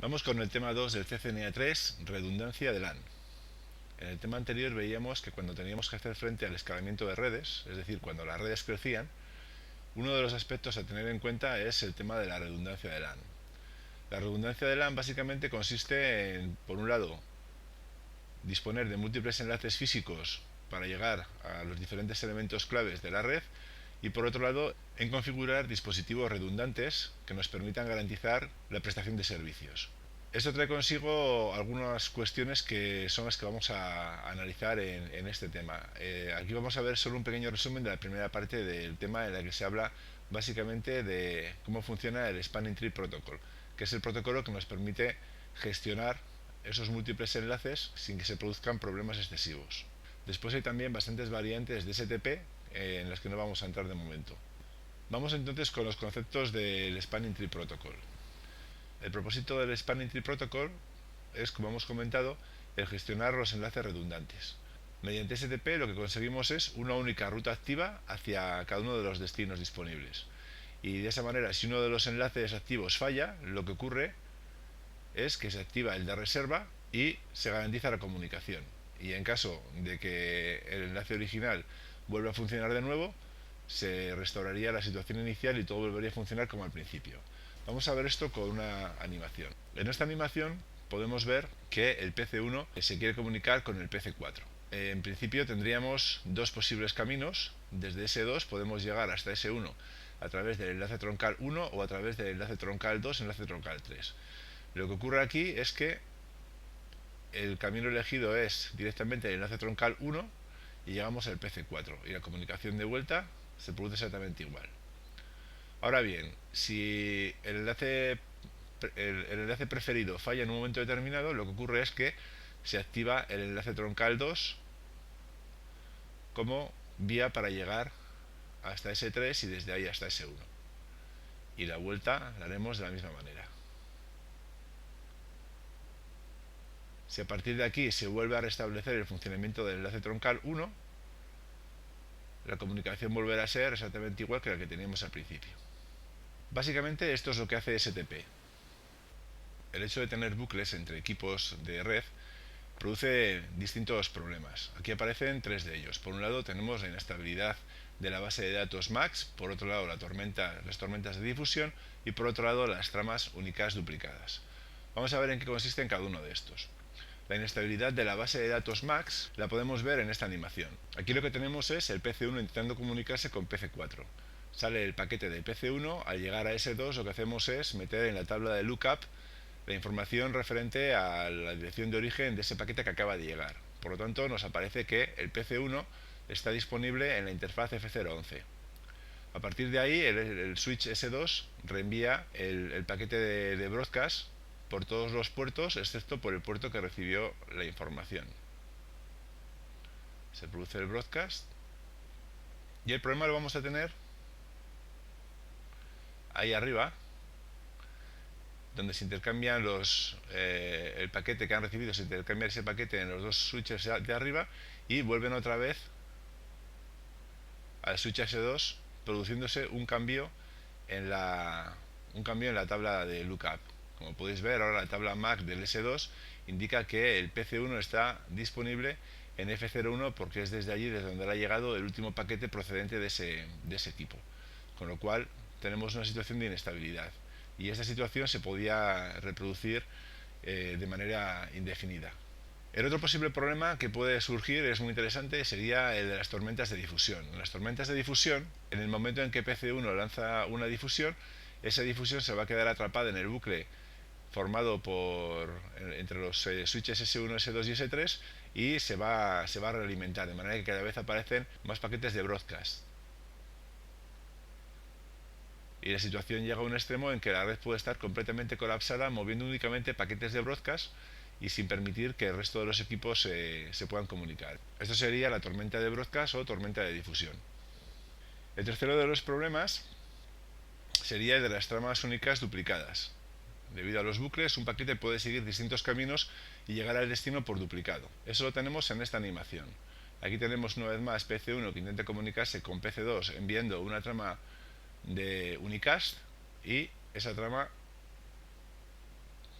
Vamos con el tema 2 del CCNA3, redundancia de LAN. En el tema anterior veíamos que cuando teníamos que hacer frente al escalamiento de redes, es decir, cuando las redes crecían, uno de los aspectos a tener en cuenta es el tema de la redundancia de LAN. La redundancia de LAN básicamente consiste en, por un lado, disponer de múltiples enlaces físicos para llegar a los diferentes elementos claves de la red y por otro lado en configurar dispositivos redundantes que nos permitan garantizar la prestación de servicios. Esto trae consigo algunas cuestiones que son las que vamos a analizar en este tema. Aquí vamos a ver solo un pequeño resumen de la primera parte del tema en la que se habla básicamente de cómo funciona el Spanning Tree Protocol, que es el protocolo que nos permite gestionar esos múltiples enlaces sin que se produzcan problemas excesivos. Después hay también bastantes variantes de STP en las que no vamos a entrar de momento. Vamos entonces con los conceptos del Spanning Tree Protocol. El propósito del Spanning Tree Protocol es, como hemos comentado, el gestionar los enlaces redundantes. Mediante STP lo que conseguimos es una única ruta activa hacia cada uno de los destinos disponibles. Y de esa manera, si uno de los enlaces activos falla, lo que ocurre es que se activa el de reserva y se garantiza la comunicación. Y en caso de que el enlace original vuelva a funcionar de nuevo, se restauraría la situación inicial y todo volvería a funcionar como al principio. Vamos a ver esto con una animación. En esta animación podemos ver que el PC1 se quiere comunicar con el PC4. En principio tendríamos dos posibles caminos. Desde S2 podemos llegar hasta S1 a través del enlace troncal 1 o a través del enlace troncal 2, enlace troncal 3. Lo que ocurre aquí es que el camino elegido es directamente el enlace troncal 1 y llegamos al PC4 y la comunicación de vuelta se produce exactamente igual. Ahora bien, si el enlace preferido falla en un momento determinado, lo que ocurre es que se activa el enlace troncal 2 como vía para llegar hasta S3 y desde ahí hasta S1. Y la vuelta la haremos de la misma manera. Si a partir de aquí se vuelve a restablecer el funcionamiento del enlace troncal 1, la comunicación volverá a ser exactamente igual que la que teníamos al principio. Básicamente esto es lo que hace STP. El hecho de tener bucles entre equipos de red produce distintos problemas. Aquí aparecen tres de ellos. Por un lado tenemos la inestabilidad de la base de datos MAX, por otro lado las tormentas de difusión y por otro lado las tramas únicas duplicadas. Vamos a ver en qué consiste cada uno de estos. La inestabilidad de la base de datos MAX la podemos ver en esta animación. Aquí lo que tenemos es el PC1 intentando comunicarse con PC4. Sale el paquete de PC1, al llegar a S2 lo que hacemos es meter en la tabla de lookup la información referente a la dirección de origen de ese paquete que acaba de llegar. Por lo tanto, nos aparece que el PC1 está disponible en la interfaz F011. A partir de ahí, el switch S2 reenvía el paquete de broadcast por todos los puertos, excepto por el puerto que recibió la información. Se produce el broadcast y el problema lo vamos a tener ahí arriba, donde se intercambian el paquete que han recibido, se intercambia ese paquete en los dos switches de arriba y vuelven otra vez al switch S2 produciéndose un cambio en la tabla de lookup. Como podéis ver, ahora la tabla MAC del S2 indica que el PC1 está disponible en F01 porque es desde allí desde donde le ha llegado el último paquete procedente de ese tipo. Con lo cual tenemos una situación de inestabilidad. Y esta situación se podía reproducir de manera indefinida. El otro posible problema que puede surgir, es muy interesante, sería el de las tormentas de difusión. En las tormentas de difusión, en el momento en que PC1 lanza una difusión, esa difusión se va a quedar atrapada en el bucle formado entre los switches S1, S2 y S3 y se va a realimentar, de manera que cada vez aparecen más paquetes de broadcast. Y la situación llega a un extremo en que la red puede estar completamente colapsada, moviendo únicamente paquetes de broadcast y sin permitir que el resto de los equipos se puedan comunicar. Esto sería la tormenta de broadcast o tormenta de difusión. El tercero de los problemas sería el de las tramas únicas duplicadas. Debido a los bucles, un paquete puede seguir distintos caminos y llegar al destino por duplicado. Eso lo tenemos en esta animación. Aquí tenemos una vez más PC1 que intenta comunicarse con PC2 enviando una trama de unicast y esa trama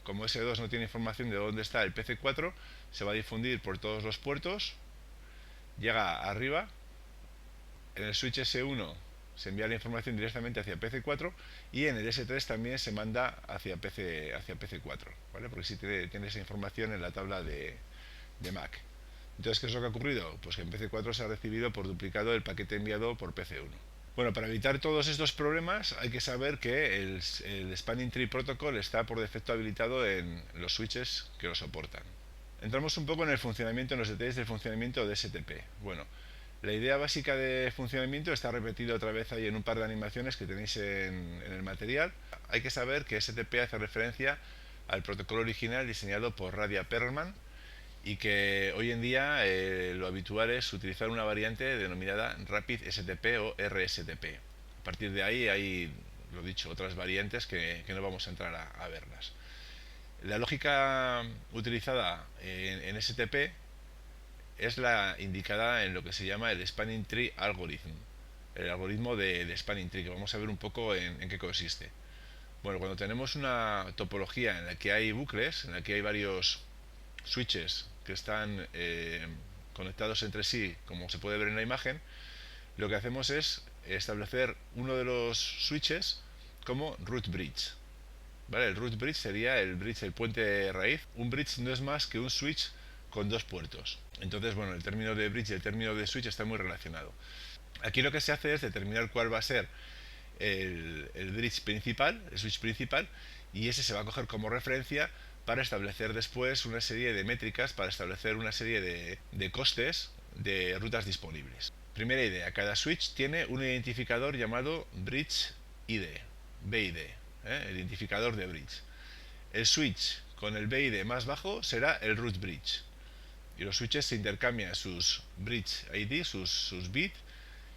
como S2 no tiene información de dónde está el PC4, se va a difundir por todos los puertos, llega arriba, en el switch S1 se envía la información directamente hacia PC4 y en el S3 también se manda hacia PC4, ¿vale? Porque sí tiene esa información en la tabla de Mac. Entonces, ¿qué es lo que ha ocurrido? Pues que en PC4 se ha recibido por duplicado el paquete enviado por PC1. Bueno, para evitar todos estos problemas hay que saber que el Spanning Tree Protocol está por defecto habilitado en los switches que lo soportan. Entramos un poco en el funcionamiento, en los detalles del funcionamiento de STP. Bueno, la idea básica de funcionamiento está repetida otra vez ahí en un par de animaciones que tenéis en el material. Hay que saber que STP hace referencia al protocolo original diseñado por Radia Perlman y que hoy en día lo habitual es utilizar una variante denominada Rapid STP o RSTP. A partir de ahí hay, lo dicho, otras variantes que no vamos a entrar a verlas. La lógica utilizada en STP es la indicada en lo que se llama el Spanning Tree Algorithm, el algoritmo de Spanning Tree, que vamos a ver un poco en qué consiste. Bueno, cuando tenemos una topología en la que hay bucles, en la que hay varios switches que están conectados entre sí, como se puede ver en la imagen, lo que hacemos es establecer uno de los switches como root bridge. ¿Vale? El root bridge sería el puente raíz. Un bridge no es más que un switch con dos puertos. Entonces, bueno, el término de bridge y el término de switch está muy relacionado. Aquí lo que se hace es determinar cuál va a ser el bridge principal, el switch principal, y ese se va a coger como referencia para establecer después una serie de métricas, para establecer una serie de costes de rutas disponibles. Primera idea, cada switch tiene un identificador llamado Bridge ID, BID, el identificador de bridge. El switch con el BID más bajo será el root bridge. Y los switches se intercambian sus bridge ID, sus bits,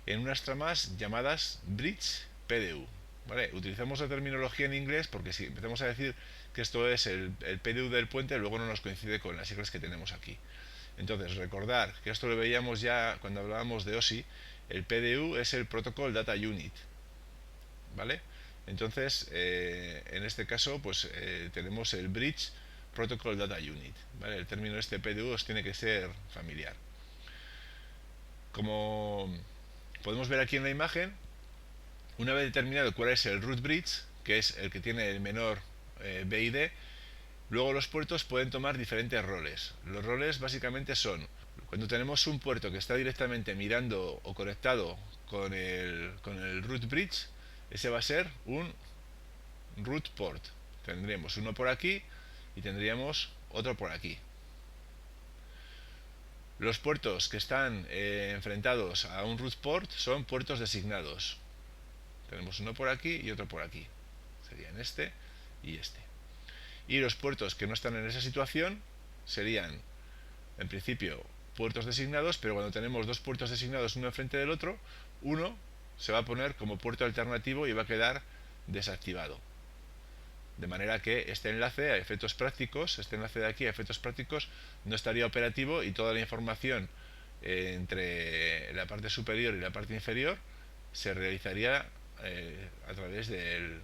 en unas tramas llamadas bridge PDU. ¿Vale? Utilizamos la terminología en inglés porque si empezamos a decir que esto es el PDU del puente, luego no nos coincide con las siglas que tenemos aquí. Entonces, recordar que esto lo veíamos ya cuando hablábamos de OSI, el PDU es el Protocol Data Unit, ¿vale? Entonces, en este caso, pues tenemos el Bridge Protocol Data Unit, ¿vale? El término este PDU os tiene que ser familiar. Como podemos ver aquí en la imagen, una vez determinado cuál es el root bridge, que es el que tiene el menor BID, luego los puertos pueden tomar diferentes roles. Los roles básicamente son, cuando tenemos un puerto que está directamente mirando o conectado con el root bridge, ese va a ser un root port. Tendríamos uno por aquí y tendríamos otro por aquí. Los puertos que están enfrentados a un root port son puertos designados. Tenemos uno por aquí y otro por aquí. Serían este y este. Y los puertos que no están en esa situación serían, en principio, puertos designados, pero cuando tenemos dos puertos designados uno enfrente del otro, uno se va a poner como puerto alternativo y va a quedar desactivado. De manera que este enlace a efectos prácticos, este enlace de aquí a efectos prácticos, no estaría operativo y toda la información entre la parte superior y la parte inferior se realizaría a través de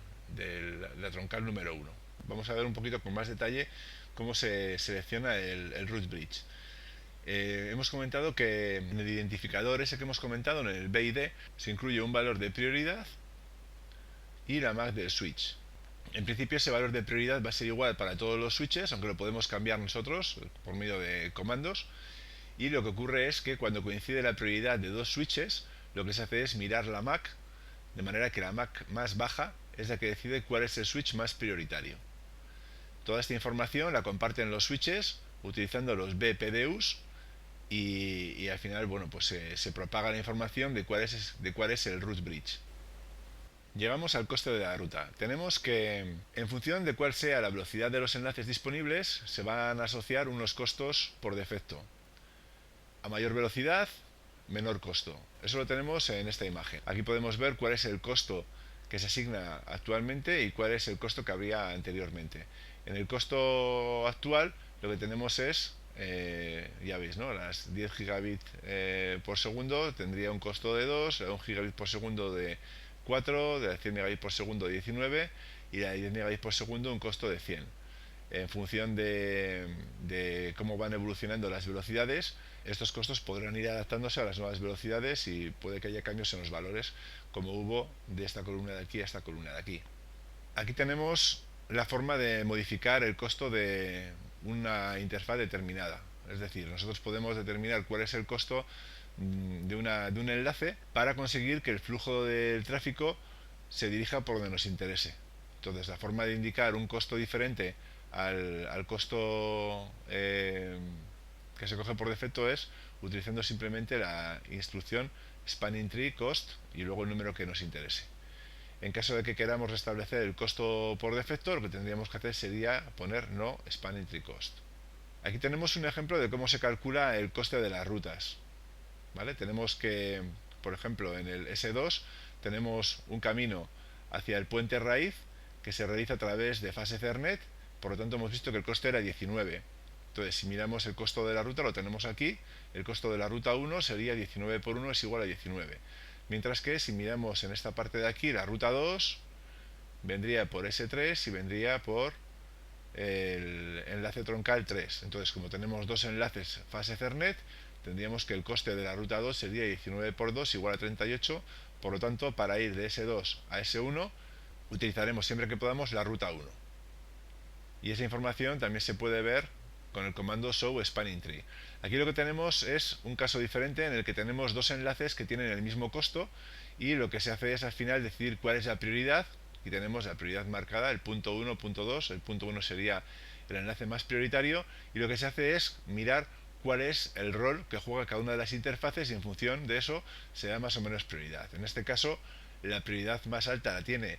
la troncal número 1. Vamos a ver un poquito con más detalle cómo se selecciona el root bridge. Hemos comentado que en el identificador ese que hemos comentado, en el BID, se incluye un valor de prioridad y la MAC del switch. En principio ese valor de prioridad va a ser igual para todos los switches, aunque lo podemos cambiar nosotros por medio de comandos. Y lo que ocurre es que cuando coincide la prioridad de dos switches, lo que se hace es mirar la MAC, de manera que la MAC más baja es la que decide cuál es el switch más prioritario. Toda esta información la comparten los switches utilizando los BPDUs y al final, bueno, pues se propaga la información de cuál es el root bridge. Llegamos al coste de la ruta. Tenemos que, en función de cuál sea la velocidad de los enlaces disponibles, se van a asociar unos costos por defecto. A mayor velocidad, menor costo. Eso lo tenemos en esta imagen. Aquí podemos ver cuál es el costo que se asigna actualmente y cuál es el costo que habría anteriormente. En el costo actual lo que tenemos es, ya veis, ¿no? Las 10 gigabits por segundo tendría un costo de 2, 1 gigabit por segundo de 4, de 100 megabits por segundo de 19 y la de 10 megabits por segundo un costo de 100. en función de cómo van evolucionando las velocidades, estos costos podrán ir adaptándose a las nuevas velocidades y puede que haya cambios en los valores, como hubo de esta columna de aquí a esta columna de aquí. Aquí tenemos la forma de modificar el costo de una interfaz determinada. Es decir, nosotros podemos determinar cuál es el costo de un enlace para conseguir que el flujo del tráfico se dirija por donde nos interese. Entonces, la forma de indicar un costo diferente al costo que se coge por defecto es utilizando simplemente la instrucción spanning tree cost y luego el número que nos interese. En caso de que queramos restablecer el costo por defecto, lo que tendríamos que hacer sería poner no spanning tree cost. Aquí tenemos un ejemplo de cómo se calcula el coste de las rutas. ¿Vale? Tenemos que, por ejemplo, en el S2 tenemos un camino hacia el puente raíz que se realiza a través de fase Ethernet, por lo tanto hemos visto que el coste era 19. Entonces, si miramos el costo de la ruta, lo tenemos aquí, el costo de la ruta 1 sería 19 por 1 es igual a 19. Mientras que si miramos en esta parte de aquí, la ruta 2 vendría por S3 y vendría por el enlace troncal 3. Entonces, como tenemos dos enlaces fase Ethernet, tendríamos que el coste de la ruta 2 sería 19 por 2 igual a 38. Por lo tanto, para ir de S2 a S1 utilizaremos siempre que podamos la ruta 1. Y esa información también se puede ver con el comando show spanning tree. Aquí lo que tenemos es un caso diferente en el que tenemos dos enlaces que tienen el mismo costo y lo que se hace es al final decidir cuál es la prioridad. Y tenemos la prioridad marcada, el punto 1, punto 2. El punto 1 sería el enlace más prioritario y lo que se hace es mirar cuál es el rol que juega cada una de las interfaces y en función de eso se da más o menos prioridad. En este caso, la prioridad más alta la tiene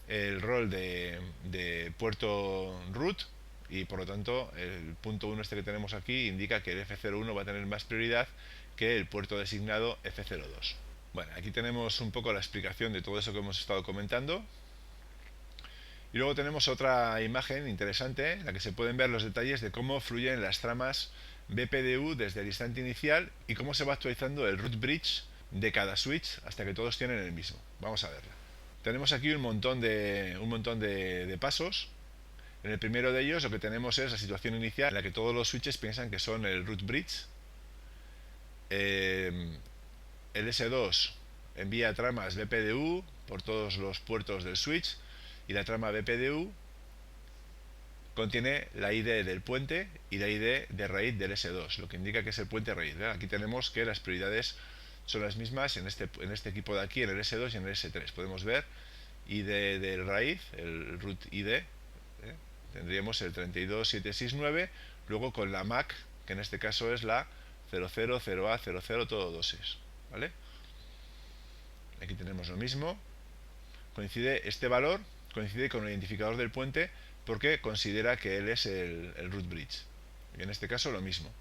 el rol de puerto root y por lo tanto el punto 1 este que tenemos aquí indica que el F01 va a tener más prioridad que el puerto designado F02. Bueno, aquí tenemos un poco la explicación de todo eso que hemos estado comentando. Y luego tenemos otra imagen interesante en la que se pueden ver los detalles de cómo fluyen las tramas BPDU desde el instante inicial y cómo se va actualizando el root bridge de cada switch hasta que todos tienen el mismo. Vamos a verla. Tenemos aquí un montón de pasos. En el primero de ellos lo que tenemos es la situación inicial en la que todos los switches piensan que son el root bridge. El S2 envía tramas BPDU por todos los puertos del switch y la trama BPDU contiene la ID del puente y la ID de raíz del S2, lo que indica que es el puente raíz. Aquí tenemos que las prioridades son las mismas en este equipo de aquí, en el S2 y en el S3. Podemos ver ID del raíz, el root ID, tendríamos el 32769, luego con la MAC, que en este caso es la 000A00, todo doses, ¿vale? Aquí tenemos lo mismo. Este valor coincide con el identificador del puente porque considera que él es el root bridge. Y en este caso lo mismo.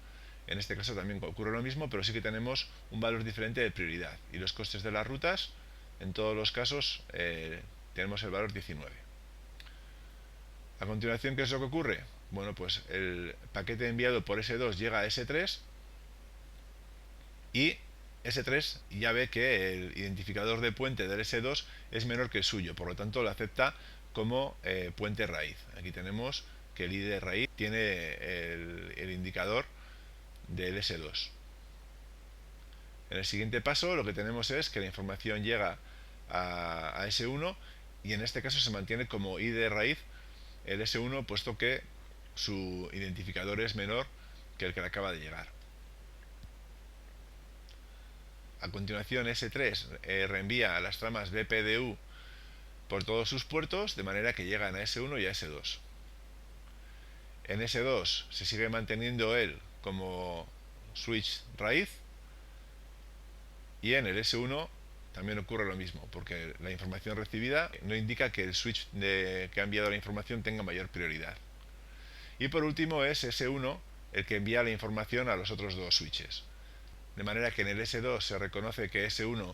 En este caso también ocurre lo mismo, pero sí que tenemos un valor diferente de prioridad. Y los costes de las rutas, en todos los casos, tenemos el valor 19. A continuación, ¿qué es lo que ocurre? Bueno, pues el paquete enviado por S2 llega a S3 y S3 ya ve que el identificador de puente del S2 es menor que el suyo, por lo tanto lo acepta como puente raíz. Aquí tenemos que el ID de raíz tiene el indicador del S2. En el siguiente paso lo que tenemos es que la información llega a S1 y en este caso se mantiene como ID de raíz el S1 puesto que su identificador es menor que el que le acaba de llegar. A continuación S3 reenvía a las tramas BPDU por todos sus puertos de manera que llegan a S1 y a S2. En S2 se sigue manteniendo él como switch raíz y en el S1 también ocurre lo mismo porque la información recibida no indica que el switch que ha enviado la información tenga mayor prioridad. Y por último es S1 el que envía la información a los otros dos switches. De manera que en el S2 se reconoce que S1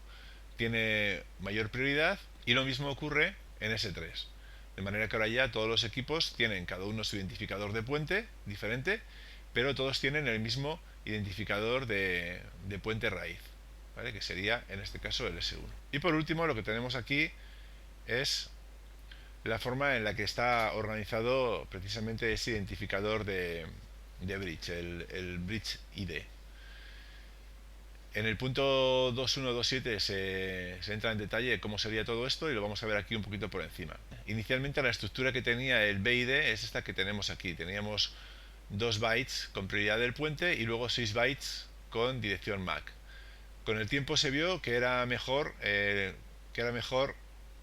tiene mayor prioridad y lo mismo ocurre en S3. De manera que ahora ya todos los equipos tienen cada uno su identificador de puente diferente, pero todos tienen el mismo identificador de puente raíz, ¿vale? Que sería en este caso el S1. Y por último lo que tenemos aquí es la forma en la que está organizado precisamente ese identificador de bridge, el bridge ID. En el punto 2127 se entra en detalle de cómo sería todo esto y lo vamos a ver aquí un poquito por encima. Inicialmente la estructura que tenía el BID es esta que tenemos aquí. Teníamos 2 bytes con prioridad del puente y luego 6 bytes con dirección MAC. Con el tiempo se vio que era mejor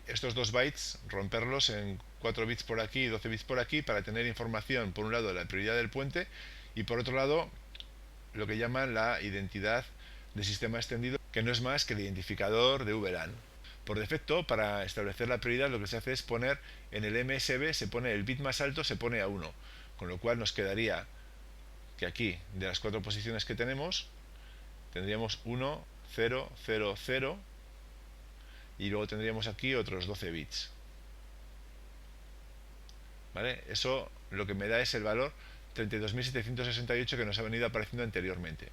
estos 2 bytes romperlos en 4 bits por aquí y 12 bits por aquí para tener información, por un lado, de la prioridad del puente y por otro lado, lo que llaman la identidad de sistema extendido, que no es más que el identificador de VLAN. Por defecto, para establecer la prioridad, lo que se hace es poner en el MSB, se pone el bit más alto, se pone a 1, con lo cual nos quedaría que aquí, de las 4 posiciones que tenemos, tendríamos 1, 0, 0, 0 y luego tendríamos aquí otros 12 bits. ¿Vale? Eso lo que me da es el valor 32.768 que nos ha venido apareciendo anteriormente.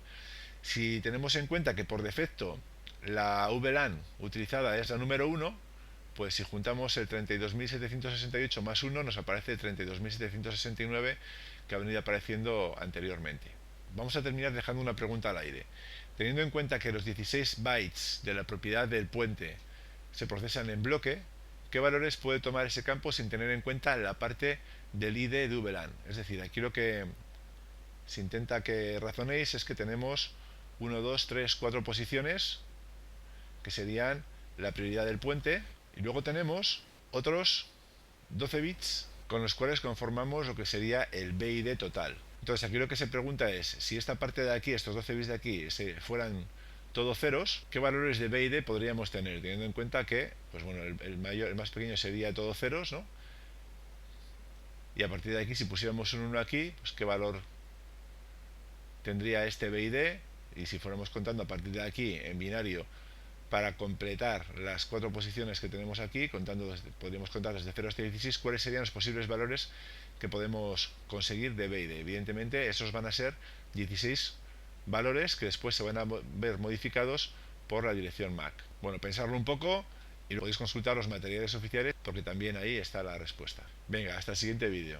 Si tenemos en cuenta que por defecto la VLAN utilizada es la número 1, pues si juntamos el 32.768 más 1 nos aparece el 32.769 que ha venido apareciendo anteriormente. Vamos a terminar dejando una pregunta al aire. Teniendo en cuenta que los 16 bytes de la propiedad del puente se procesan en bloque, ¿qué valores puede tomar ese campo sin tener en cuenta la parte del ID de VLAN? Es decir, aquí lo que se intenta que razonéis es que tenemos 1, 2, 3, 4 posiciones que serían la prioridad del puente y luego tenemos otros 12 bits con los cuales conformamos lo que sería el BID total. Entonces aquí lo que se pregunta es, si esta parte de aquí, estos 12 bits de aquí, fueran todos ceros, ¿qué valores de BID podríamos tener? Teniendo en cuenta que, pues bueno, el más pequeño sería todo ceros, ¿no? Y a partir de aquí, si pusiéramos un 1 aquí, pues qué valor tendría este BID, y si fuéramos contando a partir de aquí en binario para completar las 4 posiciones que tenemos aquí, podríamos contar desde 0 hasta 16 cuáles serían los posibles valores que podemos conseguir de BID. Evidentemente esos van a ser 16 valores que después se van a ver modificados por la dirección MAC. Bueno, pensarlo un poco y podéis consultar los materiales oficiales porque también ahí está la respuesta. Venga, hasta el siguiente vídeo.